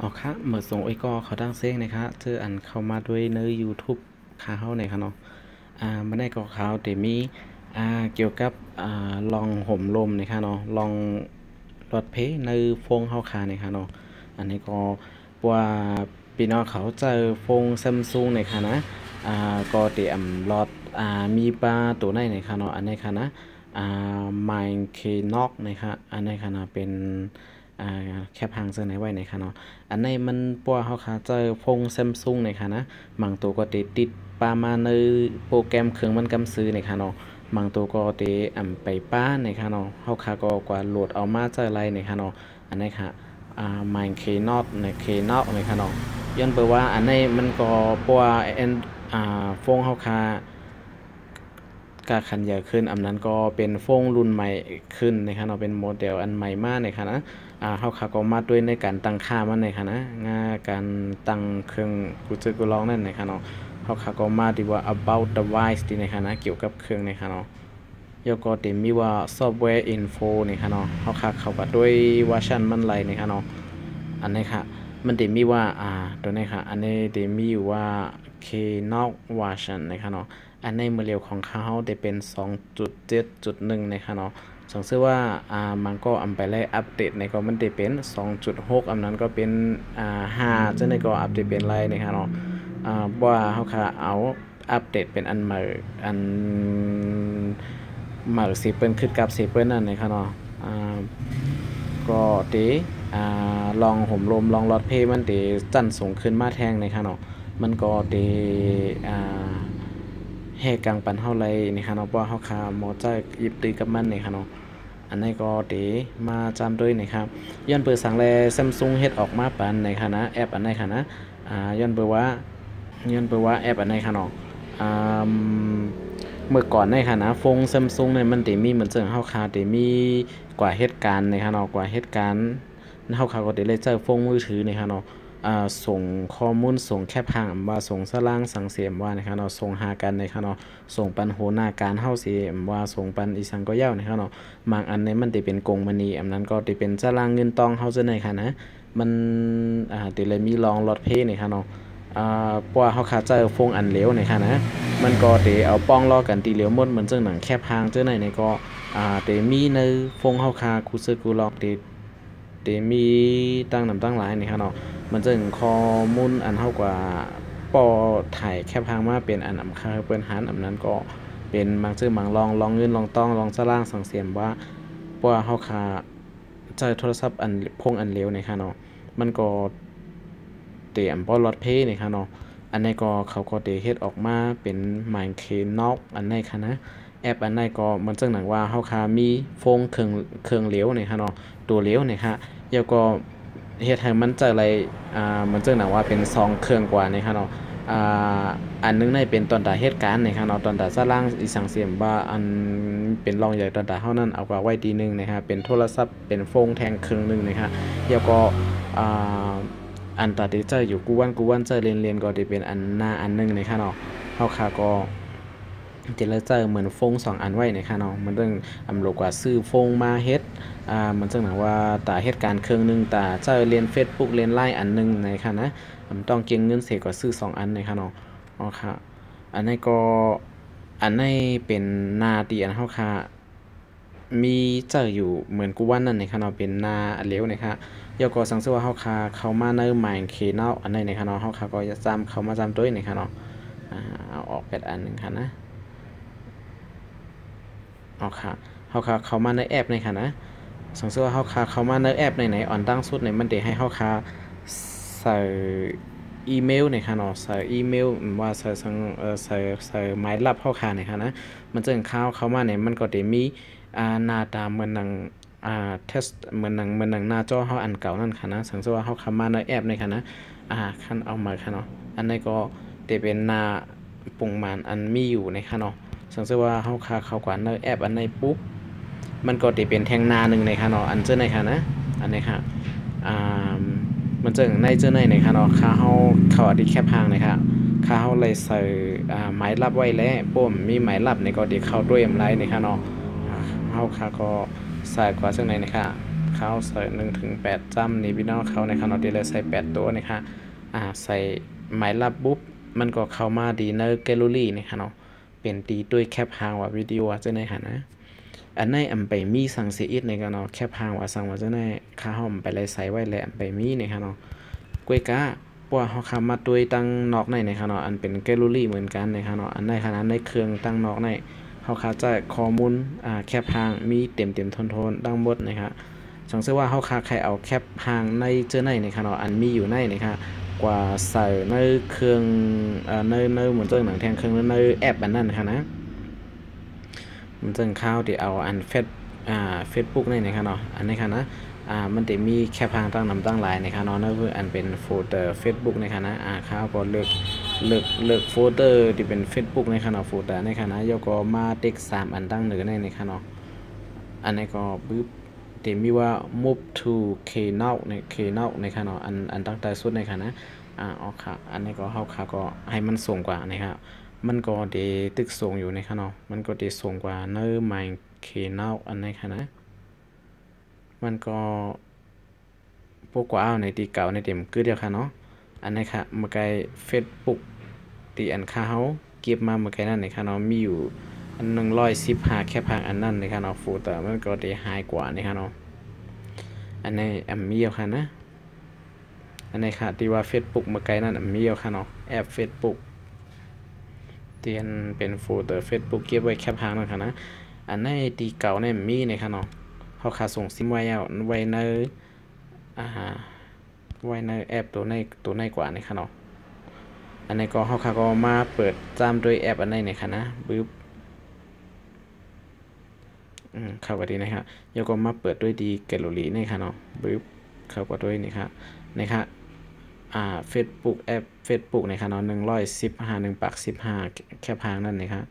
อ๋อค่ะเมื่อส่งไอ้ก็เขาตั้งเซ้งนะคะเจออันเข้ามาด้วยใน YouTube ขาเฮาในค่ะเนาะมันได้ก็เขาแต่มีเกี่ยวกับลองห่มลมนะคะเนาะลองรถเพในฟงเฮาคาในค่ะเนาะอันนี้ก็ว่าพี่น้องเขาเจอฟงซัมซุงในค่ะนะก็เตรียมรถมีปลาตัวไหนในค่ะเนาะอันนี้ค่ะนะไมค์เคนอกนะคะอันนี้ค่ะนะเป็นแคปหางเสื้อในไว้ในค่ะเนาะ อันนี้มันปัวเขาค่ะเจอฟงซัมซุงในค่ะนะบางตัวก็ติดปามาในโปรแกรมเครื่องมันกำซื้อในค่ะเนาะบางตัวก็ไปป้าในค่ะเนาะเขาค่ะก็กว่าโหลดเอามาเจออะไรในค่ะเนาะอันนี้ค่ะไมค์เคนอตในเคนอตในค่ะเนาะย้อนไปว่าอันนี้มันก็ปัวเอ็นฟงเขาค่ะกาขันใหญ่ขึ้นอันนั้นก็เป็นฟงรุ่นใหม่ขึ้นนะครับเนาะเป็นโมเดลอันใหม่มากในค่ะนะเขาขาก็มาด้วยในการตั้งค่ามันในค่ะนะการตั้งเครื่องกูจะกูร้องนั่นในค่ะเนาะเขาขาก็มาดีว่า about device ที่ในค่ะนะเกี่ยวกับเครื่องในค่ะเนาะยก็เต็มมีว่า software info ในค่ะเนาะเขาขาเขาก็ด้วยเวอร์ชันมันไรในค่ะเนาะอันนี้ค่ะมันเต็มมีว่าตัวนี้ค่ะอันนี้เต็มมีอยู่ว่า Keynote version นะคะเนาะอันในมือเร็วของเขาได้เป็น 2.7.1 นะคะเนาะสังเกตว่ามันก็ไปไล่อัปเดตในก็มันได้เป็น 2.6 อันนั้นก็เป็น5จะในก็อัปเดตเป็นไรนะคะเนาะว่าเขาค่ะเอาอัปเดตเป็นอันใหม่อันใหม่สิเปิ้ลขึ้นกับสิเปิ้ลนั่นนะคะเนาะก็ลองห่มลมลองลอดเพมันจันสูงขึ้นมาแทงนะคะเนาะมันก็แหกกลางปันเฮาไรนี่ค่ะเนาะเพราะเฮาคาหมอจะยิบตีกับมันนี่ค่ะเนาะอันนี้ก็มาจำด้วยนี่ครับย้อนเปิดสั่งแล Samsung เฮ็ดออกมาปันในค่ะนะแอปอันไหนค่ะนะย้อนเปิดว่าแอปอันไหนค่ะเนาะเมื่อก่อนในค่ะนะฟง Samsung เนี่ยมันมีเหมือนเจังเฮาคามีกว่าเหตุการณ์ในค่ะเนาะกว่าเหตุการณ์เฮาคาก็เลยเจอฟงมือถือนี่ค่ะเนาะส่งข้อมูลส่งแคปหางว่าส่งสล่างสังเสียมว่านะครับเนาะส่งหากันนะครับเนาะส่งปันโหนาการเฮาสิว่าส่งปันอีสังก็ยาวนะครับเนาะบางอันนี้มันสิเป็นกงมณีอันนั้นก็สิเป็นสล่างเงินตองเฮาจังได๋ค่ะนะมันสิเลยมีรองลอตเพนี่ค่ะเนาะเพราะว่าเฮาขาเจอฟงอันเหลวนี่ค่ะนะมันก็สิเอาป้องล้อกันตีเหลวหมดเหมือนจังหนังแคบหางจังได๋นี่ก็สิมีในฟงเฮาคาคูซึกูลอกสิมีตั้งนำตั้งหลายนี่ค่ะเนาะมันจะถึงข้อมูลอันเท่ากว่าปอถ่ายแคบทางมาเป็นอันอำคาเปิ้นหันอันนั้นก็เป็นบางชื่อบางลองเงินลองต้องลองสล่างสังเสียมว่าเฮาคาใจโทรศัพท์อันพงอันเร็วนี่ค่ะเนาะมันก็เตรียมบ่ลอดเพนี่ค่ะเนาะอันนี้ก็เขาก็ได้เฮ็ดออกมาเป็น Minecraft อันนี้ค่ะนะแอปอันนี้ก็มันจังหนังว่าเฮาคามีโฟงเครื่องเหลวนี่ค่ะเนาะตัวเหลวนี่ค่ะแล้วก็เฮ็ดให้มันจะอะไรมันจังหนังว่าเป็น2เครื่องกว่านี่ค่ะเนาะอันนึงในเป็นตอนตาเหตุการณ์นี่ค่ะเนาะตอนตาสร้างอีสังเสียมว่าอันเป็นรองใหญ่ตอนตาเฮานั้นเอากว่าไว้ดีนึงนะครับเป็นโทรศัพท์เป็นโฟงแทงเครื่องนึงนะครับแล้วก็อ่าอันตาที่เจออยู่กูวันเจอเรียนก็สิเป็นอันหน้าอันนึงนี่ค่ะเนาะเฮาค่ะก็เจรจาเหมือนฟง2อันไว้นะคะเนาะมันเรื่องโลกว่าซื้อฟงมาเฮ็ดมันจังหนังว่าตาเหตุการณ์เครื่องนึงตาเจอเรียน Facebook เรียน LINE อันนึงนะคะนะมันต้องเก็บเงินเสียกว่าซื้อ2อันนะคะเนาะอ๋อค่ะอันนี้ก็อันนี้เป็นหน้าที่อันเฮาค่ะมีเจออยู่เหมือนกูวันนั่นนะคะเนาะเป็นหน้าอันเหลวนะคะแล้วก็สังเกตว่าเฮาค่ะเข้ามาในใหม่เคเนาะอันนี้นะคะเนาะเฮาค่ะก็จะจำเข้ามาจำด้วยนะคะเนาะเอาออกเป็ดอันนึงค่ะนะเอาค่ะเฮาค่ะเข้ามาในแอปนี่ค่ะนะสังเกตว่าเฮาค่ะเข้ามาในแอปไหนๆอ่อนตั้งสุดเนี่ยมันสิให้เฮาค่ะใส่อีเมลนี่ค่ะเนาะใส่อีเมลว่าใส่หมายลับเฮาค่ะนี่ค่ะนะมันจะเข้ามาเนี่ยมันก็สิมีหน้าตาเหมือนหนังเทสเหมือนหนังหน้าจอเฮาอันเก่านั่นค่ะนะสังเกตว่าเฮาเข้ามาในแอปนี่ค่ะนะคันเอามาค่ะเนาะอันนี้ก็สิเป็นหน้าปุ่มหมานอันมีอยู่ในค่ะเนาะสังเกตว่าเฮาเข้ากว่าในแอปอันในปุ๊บมันก็สิเป็นแท่งหน้านึงในค่ะเนาะอันเจ้าในค่ะนะอันนี้ค่ะมันจะในเจ้าในค่ะเนาะค่าเฮาเข้าอดีแคปหางนะครับค่าเฮาเลยใส่หมายลับไว้แล้วปุ่มมีหมายลับนี่ก็สิเข้าด้วยอำไรนี่ค่ะเนาะเฮาค่ะก็ใส่กว่าจังได๋นะครับ เขาใส่1 ถึง 8 จำนี่พี่น้องเขาในค่ะเนาะที่เลยใส่8ตัวนะคะใส่หมายลับปุ๊บมันก็เข้ามาดีในแกลเลอรี่นะคะเนาะเป็นตีด้วยแคปหางว่าวิดีโอจะในค่ะนะอันไหนไปมีสั่งเสียอีกในกันเนาะแคปหางว่าสั่งว่าจะในค่าห้อมไปเลยใส่ไว้แหละไปมีนะคะเนาะกล้วยกะปัวเฮาคำมาด้วยตั้งนอกในนะคะเนาะอันเป็นแกลเลอรี่เหมือนกันนะคะเนาะอันในขนาดในเครื่องตั้งนอกในเฮาคาจะข้อมูลแคปหางมีเต็มทนดังหมดนะครับสังเกตว่าเฮาคาใครเอาแคปหางในเจอในนะคะเนาะอันมีอยู่ในนะคะกว่าใส่ในเครื่องในเหมือนเจ้าหนังแทงเครื่องในแอปอันนั้นค่ะนะมันเจ้าข้าวที่เอาอันเฟซบุ๊กในนะคะเนาะอันนี้ค่ะนะมันจะมีแคปหางตั้งนำตั้งหลายนะคะเนาะนั่นคืออันเป็นโฟลเดอร์ Facebook นะคะนะข้าวก็เลือกโฟลเดอร์ที่เป็น Facebook นะคะเนาะโฟลเดอร์นะคะนะแล้วก็มาเด็ก3อันตั้งเหนือในนะคะเนาะอันนี้ก็ปึ๊บเดี๋ยวมีว่า move to keynote ใน keynote นะคะเนาะอันตั้งแต่สุดนะคะนะอ๋อค่ะอันนี้ก็เฮาค่ะก็ให้มันสูงกว่านะครับมันก็เดตึกสูงอยู่นะคะเนาะมันก็เดสูงกว่าเนื้อไมค์ keynote อันนี้ค่ะนะมันก็พวกกว่าในตีเก่าในเต็มคือเดียวค่ะเนาะอันนี้ค่ะเมื่อไกล Facebook ตีอันค่าเฮาเก็บมาเมื่อไกลนั่นนะคะเนาะมีอยู่อัน115แค่พังอันนั้นนะคะเนาะฟูแต่มันก็ได้หายกว่านะคะเนาะอันนี้มีเอาค่ะนะอันนี้ค่ะที่ว่า Facebook เมื่อไกลนั่นมีเอาค่ะเนาะแอป Facebook เตียนเป็นโฟลเดอร์ Facebook เก็บไว้แคปหางนั่นค่ะนะอันนี้ตีเก่าเนี่ยมีนะคะเนาะเขาขาส่งซิมไว้ในไว้ในแอปตัวในกว่านะคะเนาะอันนี้ก็เขาก็มาเปิดจามโดยแอปอันนี้นะคะนะบึ๊บเข้ากันดีนะครับแล้วก็มาเปิดด้วยดีแกลเลอรี่นี่ค่ะเนาะบึ๊บเข้ากันด้วยนี่ครับFacebook แอป Facebook นะคะเนาะ115แค่พางนั่นนะครับ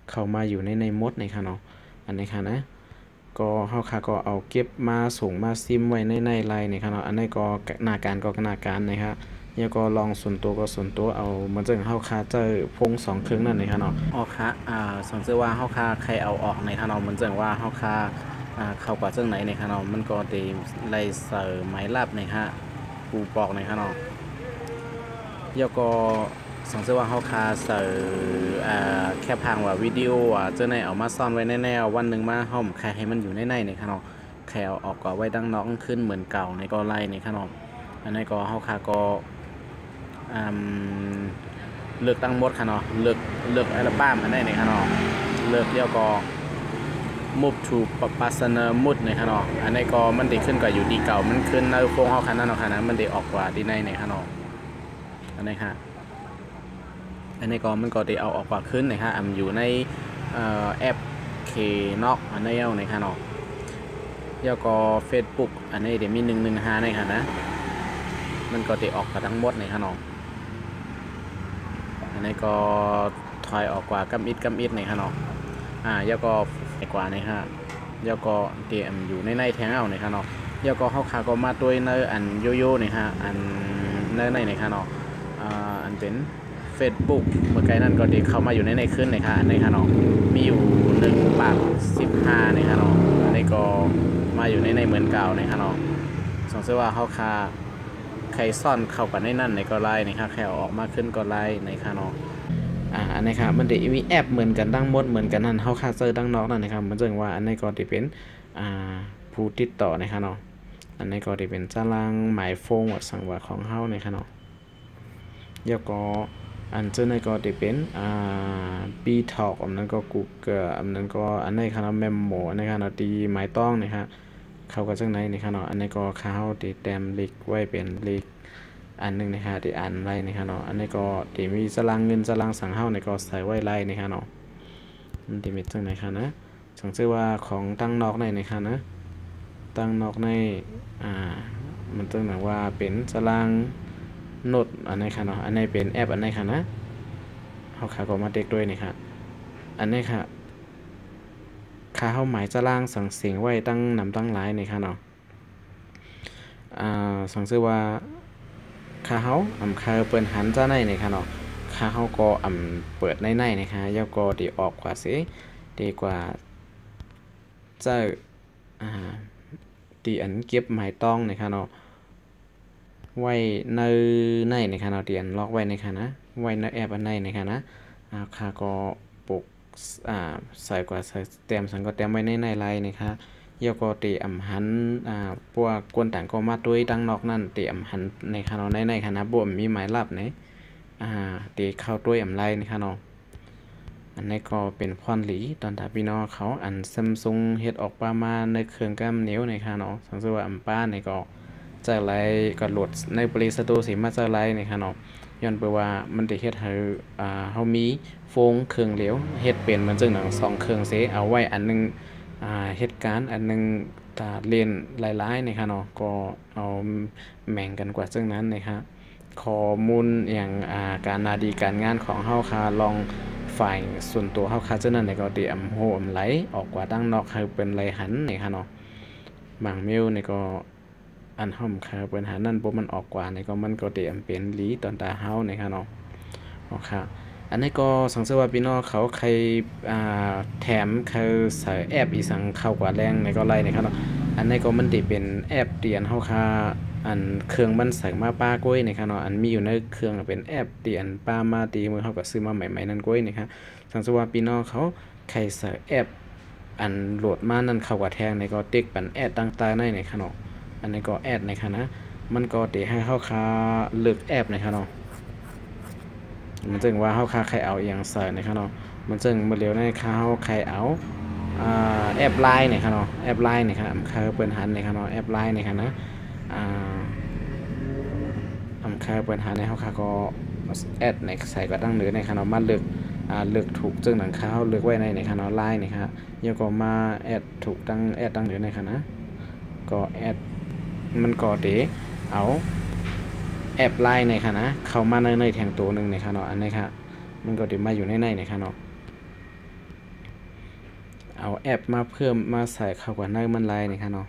เข้ามาอยู่ในมดนะคะเนาะอันนี้ค่ะนะก็เฮาค่ะก็เอาเก็บมาส่งมาซิมไว้ในไลน์นะครับเนาะอันนี้ก็หน้าการก็หน้าการนะครับแล้วก็ลองส่วนตัวก็ส่วนตัวเอามันจะเฮาค่ะเจอพง2เครื่องนั่นนะครับเนาะออกค่ะสังเกตว่าเฮาค่ะใครเอาออกในค่ะเนาะมันจะว่าเฮาค่ะเข้ากว่าจังไหนในค่ะเนาะมันก็ได้ไล่เสิร์ฟไม้ลับในค่ะปูปอกในค่ะเนาะแล้วก็สังเกตว่าเฮาคาใส่แค่พังว่าวิดีโอเจ้าในเอามาซ่อนไว้แน่ๆวันหนึ่งมาห้อมใครให้มันอยู่ในในค่ะเนาะแค่เอาออกก็ไว้ดังน้องขึ้นเหมือนเก่าในก็ไล่ในค่ะเนาะอันนี้ก็เฮาคาก็เลือกตั้งหมดค่ะเนาะเลือกอัลบั้มอันนี้ในค่ะเนาะเลือกแล้วก็มุบถูกปัสนามุดในค่ะเนาะอันนี้ก็มันได้ขึ้นกว่าอยู่ดีเก่ามันขึ้นในโฟงเฮาคันนั้นเนาะค่ะนะมันได้ออกกว่าดีในค่ะเนาะอันนี้ค่ะอันนี้ก็มันก็ได้เอาออกกว่าขึ้นนะครับอยู่ในแอปเคน็อกอันนี้เอาในค่ะเนาะแล้วก็ Facebook อันนี้เดี๋ยวมี115ในค่ะนะมันก็ได้ออกกว่าทั้งหมดในค่ะเนาะอันนี้ก็ถอยออกกว่ากำอิดในค่ะเนาะแล้วก็กว่าในค่ะแล้วก็เตรียมอยู่ในแทงเอาในค่ะเนาะแล้วก็เข้าขาก็มาด้วยในอันโยโย่ในค่ะอันในค่ะเนาะอันเป็นFacebook เมื่อไกลนั่นก็ดีเข้ามาอยู่ในขึ้นนะคะในค่ะเนาะมีอยู่1.15ในค่ะเนาะอันนี้ก็มาอยู่ในเหมือนเก่าในค่ะเนาะสงสัยว่าเขาคาใครซ่อนเข้ากันในนั่นในก็ไล่นะคะใครออกมาขึ้นก็ไล่ในค่ะเนาะอันนี้ครับมันได้มีแอปเหมือนกันดังหมดเหมือนกันนั่นเขาคาเจอดังนอกนั่นนะครับมันจึงว่าอันนี้ก็จะเป็นผู้ติดต่อในค่ะเนาะอันนี้ก็จะเป็นตารางหมายโฟงว่าสังวาของเฮาในค่ะเนาะแล้วก็อันเจ้าในก็จะเป็นB-Talk อันนั้นก็ Google อันนั้นก็อันนี้ครับเมมโมในขณะที่หมายต้องนะครับเขาก็จังไหนในขณะอันนี้ก็เขาติดแต้มลิกไว้เป็นลิกอันนึงนะครับที่อ่านไล่ในขณะอันนี้ก็ที่มีตารางเงินตารางสั่งเฮาในก็ใส่ไว้ไล่ในขณะมันที่มีจังไหนครับนะสังเกตว่าของตั้งนอกในขณะนะตั้งนอกในมันต้องหมายว่าเป็นตารางโน้ตอันนี้ค่ะเนาะอันนี้เป็นแอปอันนี้ค่ะนะเขาขาก็มาเด็กด้วยนี่ค่ะอันนี้ค่ะค่าเข้าหมายจะล่างสั่งเสียงไว้ตั้งนำตั้งหลายนี่ค่ะเนาะสั่งซื้อว่าค่าเขาค่าเปิดหันจะในนี่ค่ะเนาะค่าเขาก็เปิดในนี่ค่ะแล้วก็ดีออกกว่าสิดีกว่าจะตี ตีอันเก็บหมายต้องนะคะเนาะไว้ในนะคะเนาะเตียนล็อกไว้นะคะนะไว้ในแอปอันในนะคะนะค่ะก็ปกใส่กว่าใส่เต็มสังก็เต็มไว้ในไลน์นะคะยก็เตรียมหันพวกกวนต่างก็มาด้วยดังนอกนั่นเตรียมหันในคะเนาะในคะนะบ่มมีหมายลับไหนเตรีเข้าด้วยอำไลน์นะคะเนาะอันนี้ก็เป็นพรหลีตอนตาพี่น้องเขาอันซัมซุงเฮ็ดออกประมาณในเครื่องกำนิ้วนะคะเนาะสังเกตว่าป้าในก็จะไลก็โหลดในบริษัทสิมาจะไลนะคะเนาะย้อนไปว่ามันได้เฮ็ดให้เฮามีโฟงเครื่องเหลวเฮ็ดเป็นมันจึงหนัง2เครื่องเสเอาไว้อันนึงเหตุการณ์อันนึงถ้าเรียนหลายๆนะคะเนาะก็เอาแม่งกันกว่าซึ่งนั้นนะครับข้อมูลอย่างการนาดีการงานของเฮาค่ะลองฝ่ายส่วนตัวเฮาค่ะจังนั้นก็เตรียมโหมไหลออกกว่าตั้งนอกคือเป็นไหลหันนะคะเนาะบางเมลนี่ก็อันห้อมคือเป็นหันนั่นบ่มันออกกว่านี่ก็มันก็เตรียมเป็นหลีตอนตาเฮานะคะเนาะค่ะอันนี้ก็สังเกตว่าพี่น้องเขาใครแถมเขาใส่แอปอีสังเข้ากว่าแรงในก็ไล่นะครับเนาะอันนี้ก็มันติเป็นแอปเตียนเฮาค่ะอันเครื่องมันใส่มาป้าก้อยนะครับเนาะอันมีอยู่ในเครื่องเป็นแอปเตียนป้ามาตีมือเฮาก็ซื้อมาใหม่ๆนั่นก้อยนะครับสังเกตว่าพี่น้องเขาใครใส่แอปอันโหลดมานั่นเข้ากว่าแทงในก็ติ๊กปันแอดต่างๆในนะครับเนาะอันนี้ก็แอดนะครับนะมันก็ติให้เฮาค่ะเลือกแอปนะครับเนาะมันจึงว่าเฮาค่าใครเอาอย่างใส่นะครับเนาะมันจึงมาเร็วในค่าเฮาใครเอาแอปไลน์นะครับเนาะแอปไลน์นะครับค่าเปิ้นหันนะครับเนาะแอปไลน์นะครับนะค่าเปิ้นหันในเฮาค่าก็แอดในใส่ก็ตั้งเหนือนะครับเนาะมาเลือกถูกจึงหนังค่าเฮาเลือกไว้ในนะครับเนาะไลน์นะครับแล้วก็มาแอดถูกตั้งแอดตั้งเหนือนะครับนะก็แอดมันก็เดเอาแอปไลน์ในค่ะนะเข้ามาในแทงตัวหนึ่งในค่ะเนาะอันนี้ค่ะมันก็จะมาอยู่ในในค่ะเนาะเอาแอปมาเพิ่มมาใส่เข้ากับในมันไลน์ในค่ะเนาะ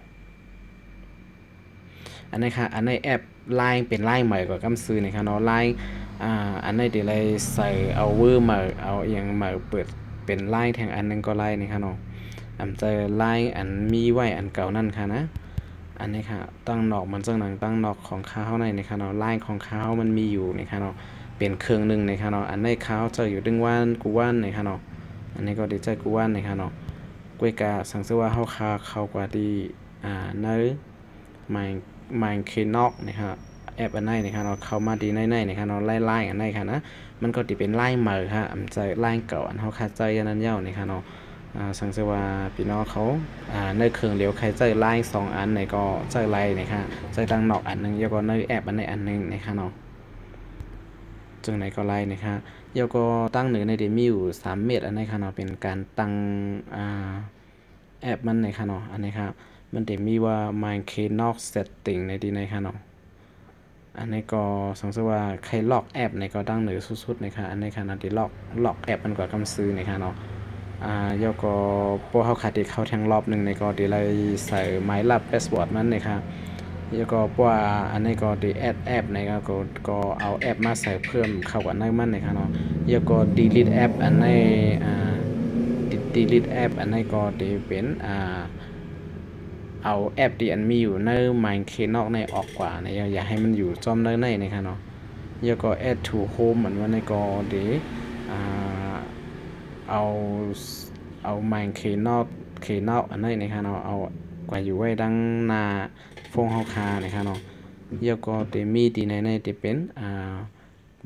อันนี้ค่ะอันในแอปไลน์เป็นไลน์ใหม่กว่ากำซื้อในค่ะเนาะไลน์อันในเดี๋ยวเลยใส่เอาเวอร์มาเอาอย่างมาเปิดเป็นไลน์แทงอันนึงก็ไลน์ในค่ะเนาะจะไลน์อันมีไว้อันเก่านั่นค่ะนะอันนี้ค่ะตั้งนอกมันจังหนังตั้งนอกของข้าวในค่ะเนาะไลน์ของข้าวมันมีอยู่ในค่ะเนาะเป็นเครื่องนึงในค่ะเนาะอันในข้าวจะอยู่ดึงวันกูวันในค่ะเนาะอันนี้ก็ดีใจกูวันในค่ะเนาะกวยกาสังเกตว่าเฮาคาเข้ากว่าที่ในไมค์เคนอกนะครับแอปอันไหนนะครับเราเข้ามาดีในนะครับเราไล่อันไหนค่ะนะมันก็จะเป็นไล่ใหม่ค่ะใจไล่เก่าอันเขาคาใจอันนั้นเย้านะครับเนาะสังเกตว่าพี่น้องเขาในเครื่องเลี้ยวใครใจไล่2อันในก็ใจไล่นะครับใจดังนอกอันนึงแล้วก็ในแอปอันในอันนึงนะครับเนาะจึงในก็ไล่นะครับแล้วก็ตั้งเหนือในเดมิว3 เมตรอันนี้ค่ะเนาะเป็นการตั้งแอปมันนะครับเนาะอันนี้ครับมันจะมีว่า Minecraft Setting ในที่ไหนค่ะเนาะอันนี้ก็สังเกตว่าใครล็อกแอปในก็ตั้งเหนือสุดๆนะคะอันนี้ค่ะนะที่ล็อกแอปมันก็กำซื้อนะคะเนาะยกก็พวกเขาขาดที่เขาแทงรอบหนึ่งในก็ที่เลยใส่ไม้ลับพาสเวิร์ดมันนะคะยกก็พวกอันนี้ก็ที่แอปในก็เอาแอปมาใส่เพิ่มเข้ากับนั่นมันนะคะเนาะยกก็ delete แอปอันนี้delete แอปอันนี้ก็ที่เป็นเอาแอปที่อันมีอยู่ในMinecraftนอกในออกกว่าในอย่าให้มันอยู่จอมในนะครับเนาะแล้วก็ add to home เหมือนว่าในก็ดีเอา Minecraftนอกอันนี้นะครับเนาะเอากว่าอยู่ไว้ดังหน้าฟงเฮาคานะครับเนาะแล้วก็ที่มีที่ในที่เป็น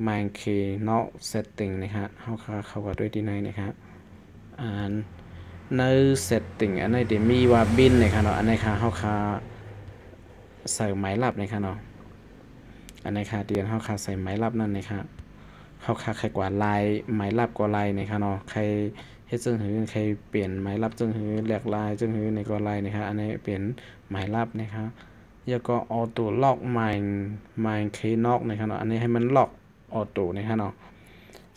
Minecraft นอก setting นะครับเฮาคาเข้ากับด้วยที่ในนะครับใน setting อันนี้จะมีว่าบินนะครับเนาะอันนี้ค่ะเฮาค่ะใส่หมายลับนะครับเนาะอันนี้ค่ะเตียนเฮาค่ะใส่หมายลับนั่นนะครับเฮาค่ะใครกว่าลายหมายลับกว่าลายนะครับเนาะใครเฮ็ดจังหือใครเปลี่ยนหมายลับจังหือแหลกลายจังหือในก็ลายนะครับอันนี้เปลี่ยนหมายลับนะครับแล้วก็ออโต้ล็อกMinecraftนะครับเนาะอันนี้ให้มันล็อกออโต้นะครับเนาะ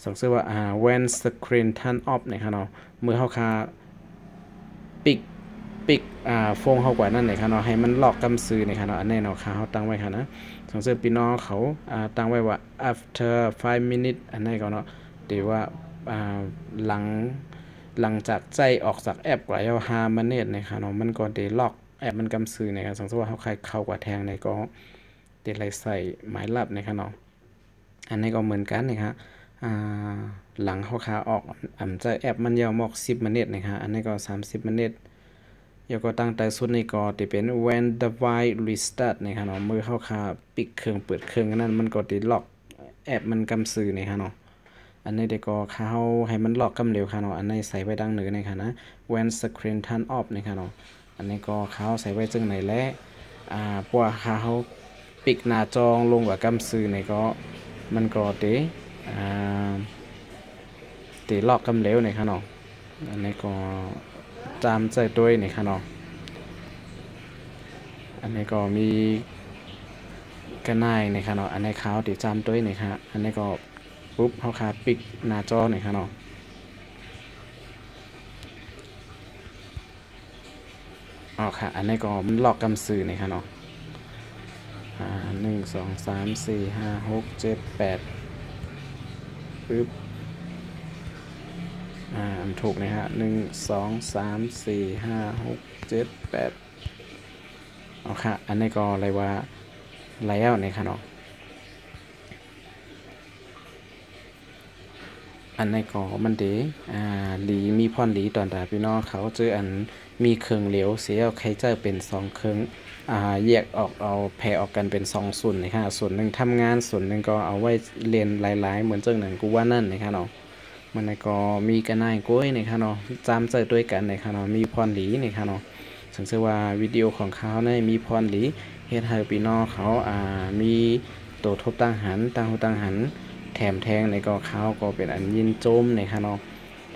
สังเกตว่าwhen screen turn off นะครับเนาะเมื่อเฮาค่ะปิกโฟงเฮากว่านั่นเลยค่ะเนาะให้มันล็อกกำซื้อในค่ะเนาะอันนี้เนาะค่ะเฮาตั้งไว้ค่ะนะสังเกตพี่น้องเขาตั้งไว้ว่า after 5 minutes อันนี้ก็เนาะเดี๋ยวว่าหลังจากใจออกจากแอปกว่า5 minutesในค่ะเนาะมันก็ได้ล็อก แอปมันกำซื้อนะครับสมมติว่าเขาใครเข้ากว่าแทงในก็เดี๋ยวไรใส่หมายลับนะครับเนาะอันนี้ก็เหมือนกันนะครับหลังเขาขาออกจะแอปมันยาวมอก10 นาทีนะครับอันนี้ก็30 นาทียก็ตั้งแต่สุดนี้ก็จะเป็น when the device restart นะครับเนาะมือเข้าขาปิดเครื่องเปิดเครื่องนั้นมันก็ติดล็อกแอปมันกำซื้อนะครับเนาะอันนี้เด็กก็เขาให้มันล็อกกำเร็วค่ะเนาะอันนี้ใส่ไว้ดังเหนือนะครับนะ when screen turn off นะครับเนาะอันนี้ก็เขาใส่ไว้จึงไหนและปัวเขาปิดหน้าจอลงกว่ากำซื้อในก็มันก็ตีล็อกกำเร็วนะครับเนาะอันนี้ก็จำใจด้วยนะครับเนาะอันนี้ก็มีกระไนนะครับเนาะอันนี้เขาตีจำด้วยนะครับอันนี้ก็ปุ๊บเขาขาปิดหน้าจอนะครับเนาะอ๋อค่ะอันนี้ก็มันล็อกกำซื้อนะครับเนาะ1 2 3 4 5 6 7 8ปึ๊บถูกนะฮะ1 2 3 4 5 6 7 8เอาค่ะอันนี้ก็อะไรว่าแล้วนะครับเนาะอันนี้ก็มันดีหลีมีพรหลีตอนตาพี่น้องเขาเจออันมีเครื่องเหลวเสียใครเจอเป็น2เครื่องแยกออกเอาแผ่ออกกันเป็น2ส่วนนะครับส่วนหนึ่งทำงานส่วนหนึ่งก็เอาไว้เรียนหลายๆเหมือนเจ้าหนังกูว่านั่นนะครับเนาะมันก็มีกันนายก้อยนะครับเนาะจำเจอด้วยกันนะครับเนาะมีพรหลีนะครับเนาะสังเกตว่าวิดีโอของเขาเนี่ยมีพรหลีเฮ็ดให้พี่น้องเขามีตัวทบตั้งหันตั้งหูตั้งหันแถมแทงในก็เขาก็เป็นอันยินโจมนะครับเนาะ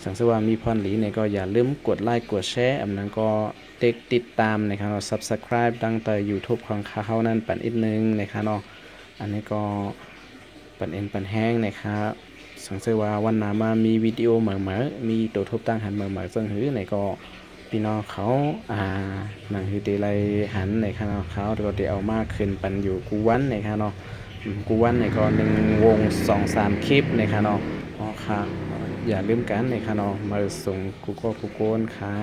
สังเกตว่ามีพรหลีในก็อย่าลืมกดไลค์กดแชร์อันนั้นก็ติดตามนะครับเนาะ Subscribe ตั้งแต่ YouTube ของเขานั้นปั่นอีกนึงนะครับเนาะอันนี้ก็ปั่นเอ็นปั่นแห้งนะครับสังเกตว่าวันหน้ามามีวิดีโอเหมือนมีตัวทบตั้งหันเหมือนซึ่งหือในก็พี่น้องเขาหนังคือเดลัยหันในคณะเขาก็ได้เอามากขึ้นปันอยู่กูวันในคณะกูวันในก็1 วง 2-3 คลิปในคณะค่ะอย่าลืมกันในคณะมาส่งกูโก้ค่ะ